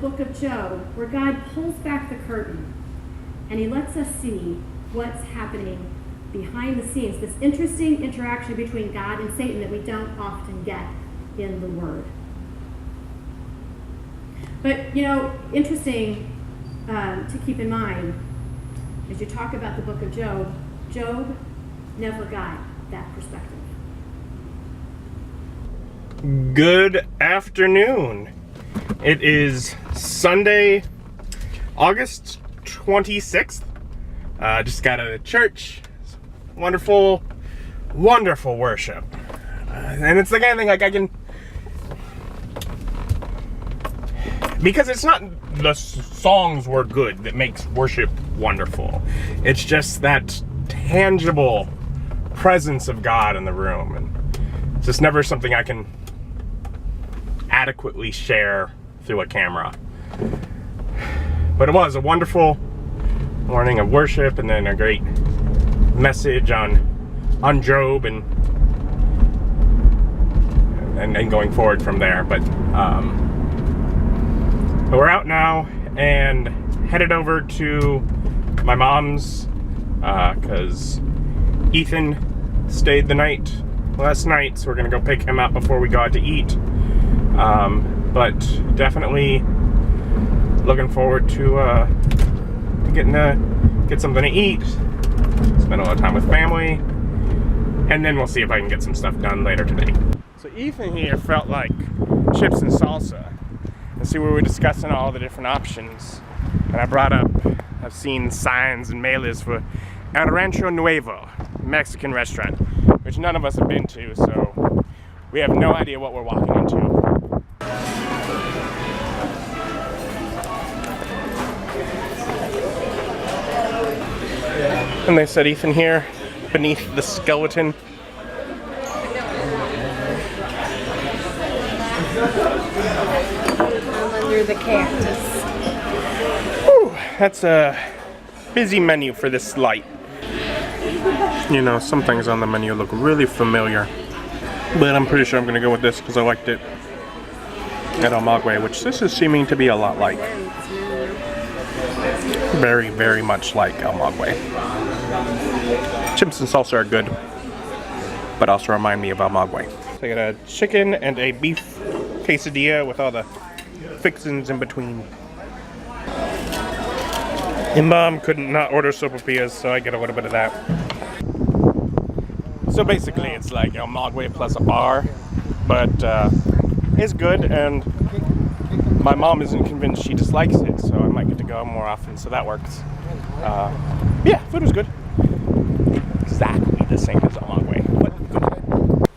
book of Job, where God pulls back the curtain and he lets us see what's happening behind the scenes, this interesting interaction between God and Satan that we don't often get in the Word. But, you know, interesting to keep in mind, as you talk about the book of Job, Job never got that perspective. Good afternoon. It is Sunday, August 26th. Just got out of church. Wonderful, wonderful worship. And it's the kind of thing like I can... Because it's not the songs were good that makes worship wonderful. It's just that tangible presence of God in the room. And it's just never something I can adequately share through a camera. But it was a wonderful morning of worship and then a great message on Job and going forward from there. But we're out now and headed over to my mom's because Ethan stayed the night last night, so we're gonna go pick him up before we go out to eat. But definitely looking forward to getting to get something to eat, spend a lot of time with family, and then we'll see if I can get some stuff done later today. So Ethan here felt like chips and salsa. And see, we were discussing all the different options, and I brought up, I've seen signs and mailers for El Rancho Nuevo, Mexican restaurant, which none of us have been to, so we have no idea what we're walking into. And they said Ethan here, beneath the skeleton. Under the cactus. Whew, that's a busy menu for this light. You know, some things on the menu look really familiar, but I'm pretty sure I'm going to go with this because I liked it at Maguey, which this is seeming to be a lot like. Very, very much like Maguey. Chips and salsa are good, but also remind me of Maguey. So I got a chicken and a beef quesadilla with all the fixins in between. And Mom couldn't not order sopapillas, so I get a little bit of that. So basically it's like a Maguey plus a bar, but it's good, and my mom isn't convinced she dislikes it, so I might get to go more often, so that works. Yeah, food was good. Exactly the same as a Maguey, but good.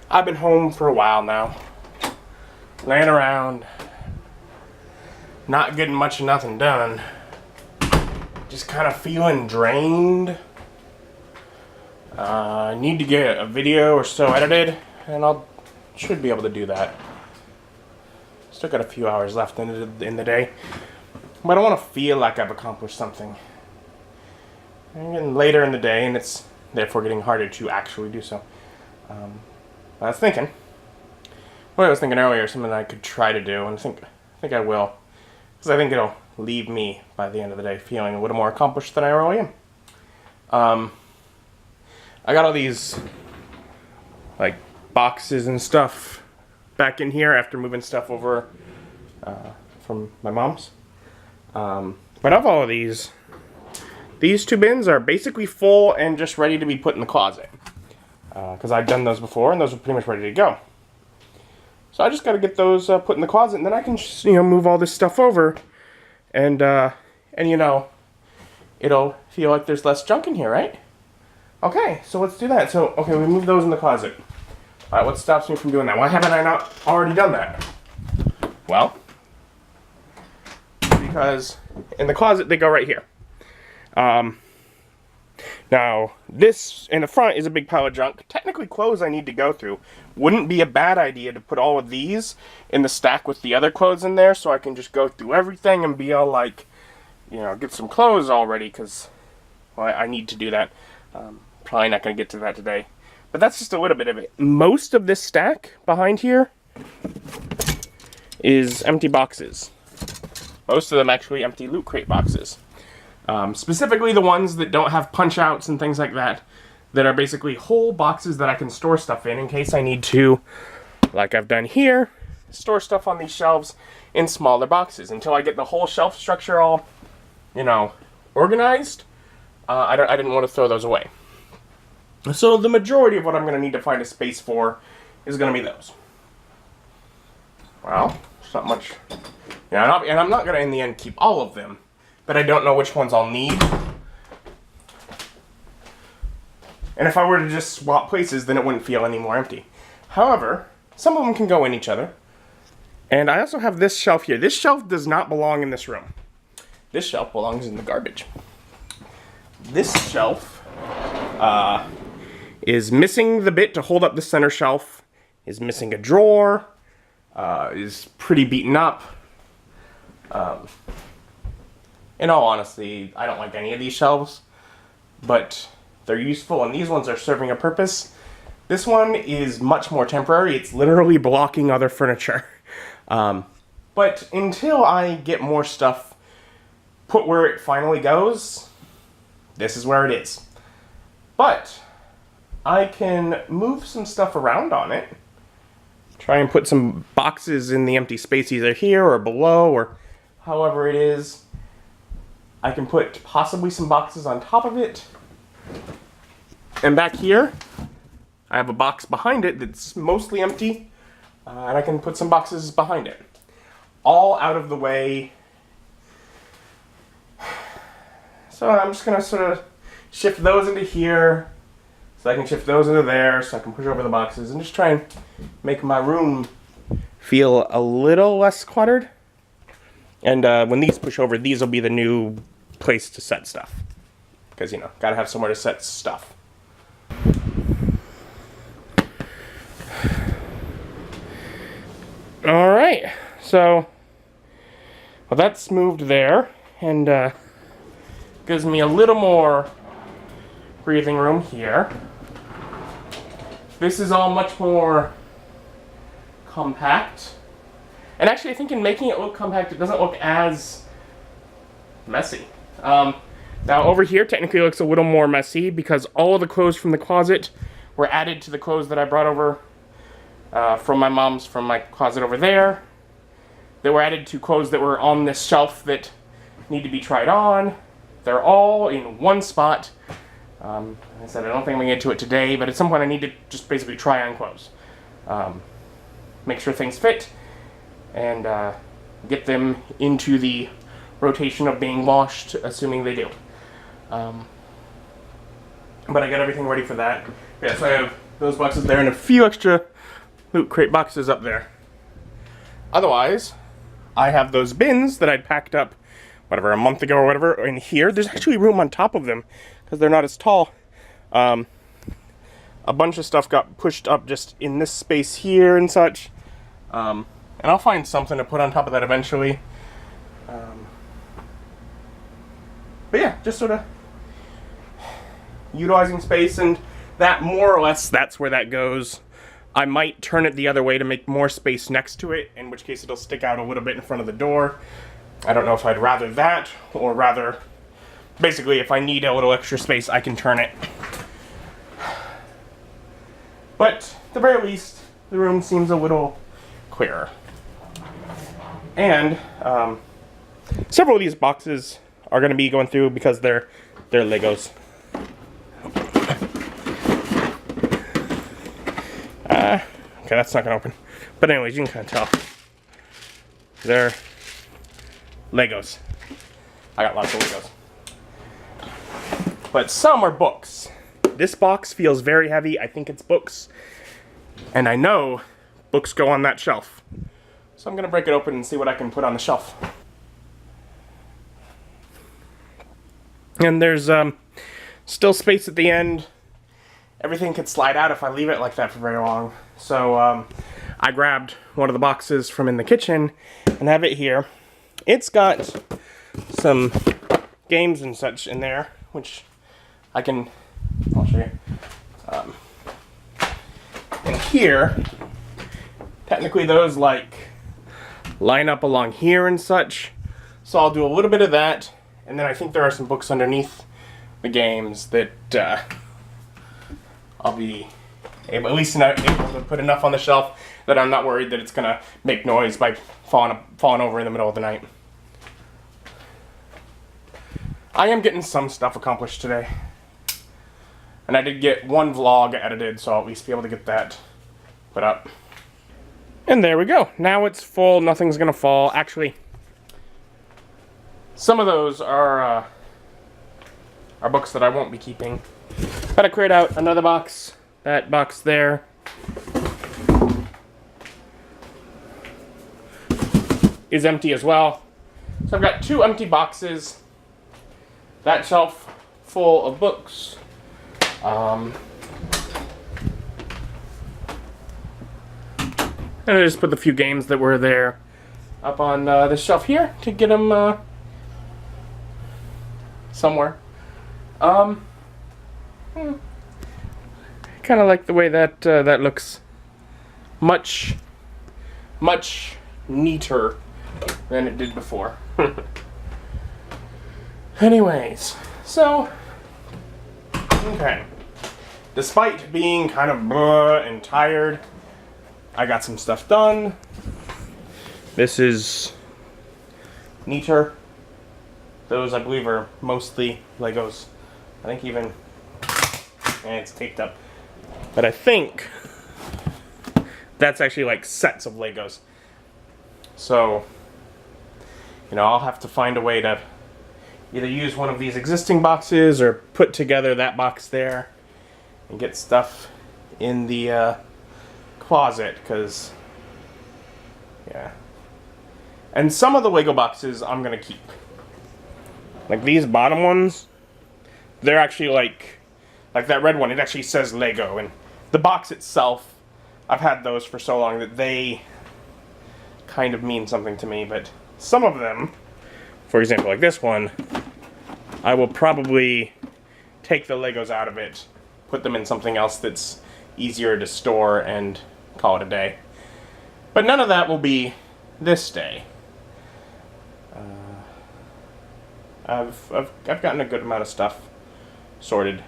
I've been home for a while now, laying around, not getting much of nothing done, just kind of feeling drained. I need to get a video or so edited, and should be able to do that. Still got a few hours left in the day, but I don't want to feel like I've accomplished something. I'm getting later in the day, and it's therefore getting harder to actually do so. I was thinking, earlier, something I could try to do, and I think I will, because I think it'll leave me by the end of the day feeling a little more accomplished than I really am. I got all these like boxes and stuff back in here after moving stuff over from my mom's. But of all of these two bins are basically full and just ready to be put in the closet. Because I've done those before, and those are pretty much ready to go. So I just got to get those put in the closet, and then I can just, move all this stuff over, and you know, it'll feel like there's less junk in here, right? Okay, so let's do that. So, okay, we move those in the closet. All right, what stops me from doing that? Why haven't I not already done that? Well, because in the closet, they go right here. Now, this in the front is a big pile of junk. Technically, clothes I need to go through. Wouldn't be a bad idea to put all of these in the stack with the other clothes in there, so I can just go through everything and be all like, get some clothes all ready, because, well, I need to do that. Probably not going to get to that today. But that's just a little bit of it. Most of this stack behind here is empty boxes. Most of them actually empty Loot Crate boxes. Specifically the ones that don't have punch outs and things like that are basically whole boxes that I can store stuff in case I need to, like I've done here, store stuff on these shelves in smaller boxes until I get the whole shelf structure all, you know, organized. I didn't want to throw those away. So the majority of what I'm going to need to find a space for is going to be those. Well, there's not much. Yeah, and I'm not going to in the end keep all of them, but I don't know which ones I'll need. And if I were to just swap places, then it wouldn't feel any more empty. However, some of them can go in each other. And I also have this shelf here. This shelf does not belong in this room. This shelf belongs in the garbage. This shelf is missing the bit to hold up the center shelf, is missing a drawer, is pretty beaten up. In all honesty, I don't like any of these shelves, but they're useful, and these ones are serving a purpose. This one is much more temporary. It's literally blocking other furniture. But until I get more stuff put where it finally goes, this is where it is. But I can move some stuff around on it. Try and put some boxes in the empty space either here or below or however it is. I can put possibly some boxes on top of it. And back here, I have a box behind it that's mostly empty. And I can put some boxes behind it. All out of the way. So I'm just going to sort of shift those into here. So I can shift those into there. So I can push over the boxes. And just try and make my room feel a little less cluttered. And when these push over, these will be the new place to set stuff. Because, you know, gotta have somewhere to set stuff. Alright, so, well, that's moved there, and gives me a little more breathing room here. This is all much more compact. And actually, I think in making it look compact, it doesn't look as messy. Now, over here, technically looks a little more messy because all of the clothes from the closet were added to the clothes that I brought over from my closet over there. They were added to clothes that were on this shelf that need to be tried on. They're all in one spot. Like I said, I don't think I'm going to get to it today, but at some point I need to just basically try on clothes. Make sure things fit, and get them into the rotation of being washed, assuming they do. But I got everything ready for that. Yeah, so I have those boxes there and a few extra Loot Crate boxes up there. Otherwise, I have those bins that I'd packed up, whatever, a month ago or whatever, in here. There's actually room on top of them, because they're not as tall. A bunch of stuff got pushed up just in this space here and such. And I'll find something to put on top of that eventually. But yeah, just sort of utilizing space, and that more or less, that's where that goes. I might turn it the other way to make more space next to it, in which case it'll stick out a little bit in front of the door. I don't know if I'd rather that, or rather, basically if I need a little extra space, I can turn it. But, at the very least, the room seems a little clearer. And, several of these boxes are going to be going through because they're Legos. Okay, that's not going to open. But anyways, you can kind of tell. They're Legos. I got lots of Legos. But some are books. This box feels very heavy. I think it's books. And I know books go on that shelf. So I'm going to break it open and see what I can put on the shelf. And there's still space at the end. Everything could slide out if I leave it like that for very long. So I grabbed one of the boxes from in the kitchen and have it here. It's got some games and such in there, which I'll show you. And here, technically those like line up along here and such. So I'll do a little bit of that, and then I think there are some books underneath the games that I'll be able to put enough on the shelf that I'm not worried that it's gonna make noise by falling over in the middle of the night. I am getting some stuff accomplished today. And I did get one vlog edited, so I'll at least be able to get that put up. And there we go. Now it's full, nothing's gonna fall. Actually, some of those are books that I won't be keeping. Gotta create out another box. That box there. Is empty as well. So I've got 2 empty boxes. That shelf full of books. And I just put the few games that were there up on this shelf here to get them somewhere. Kind of like the way that that looks. Much neater than it did before. Anyways, so okay. Despite being kind of and tired, I got some stuff done. This is neater. Those, I believe, are mostly Legos. I think even, and it's taped up. But I think that's actually like sets of Legos. So, you know, I'll have to find a way to either use one of these existing boxes or put together that box there and get stuff in the closet, because yeah. And some of the Lego boxes I'm gonna keep. Like these bottom ones, they're actually like that red one, it actually says Lego, and the box itself, I've had those for so long that they kind of mean something to me. But some of them, for example like this one, I will probably take the Legos out of it, put them in something else that's easier to store, and call it a day. But none of that will be this day. I've gotten a good amount of stuff sorted,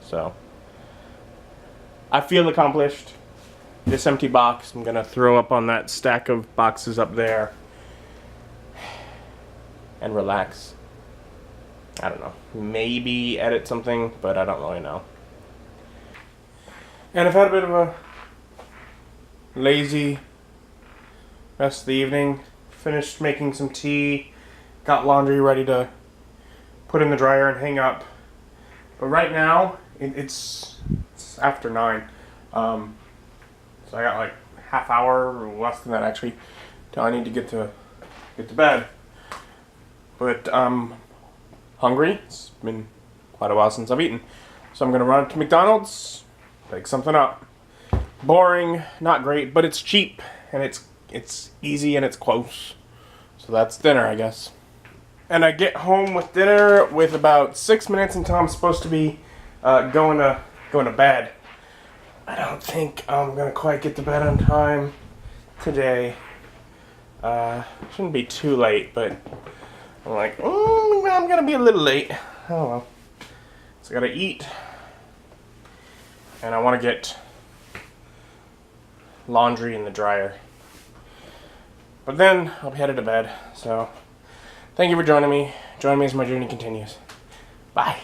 so I feel accomplished. This empty box I'm gonna throw up on that stack of boxes up there and relax. I don't know, maybe edit something, but I don't really know. And I've had a bit of a lazy rest of the evening. Finished making some tea, got laundry ready to put in the dryer and hang up. But right now, it's after 9. So I got like half hour or less than that actually till I need to get to bed. But I'm hungry. It's been quite a while since I've eaten. So I'm gonna run to McDonald's, pick something up. Boring, not great, but it's cheap and it's easy and it's close. So that's dinner, I guess. And I get home with dinner with about 6 minutes until I'm supposed to be going to bed. I don't think I'm gonna quite get to bed on time today. Shouldn't be too late, but I'm like, I'm gonna be a little late. Oh well. So I gotta eat, and I want to get laundry in the dryer. But then I'll be headed to bed. So thank you for joining me. Join me as my journey continues. Bye.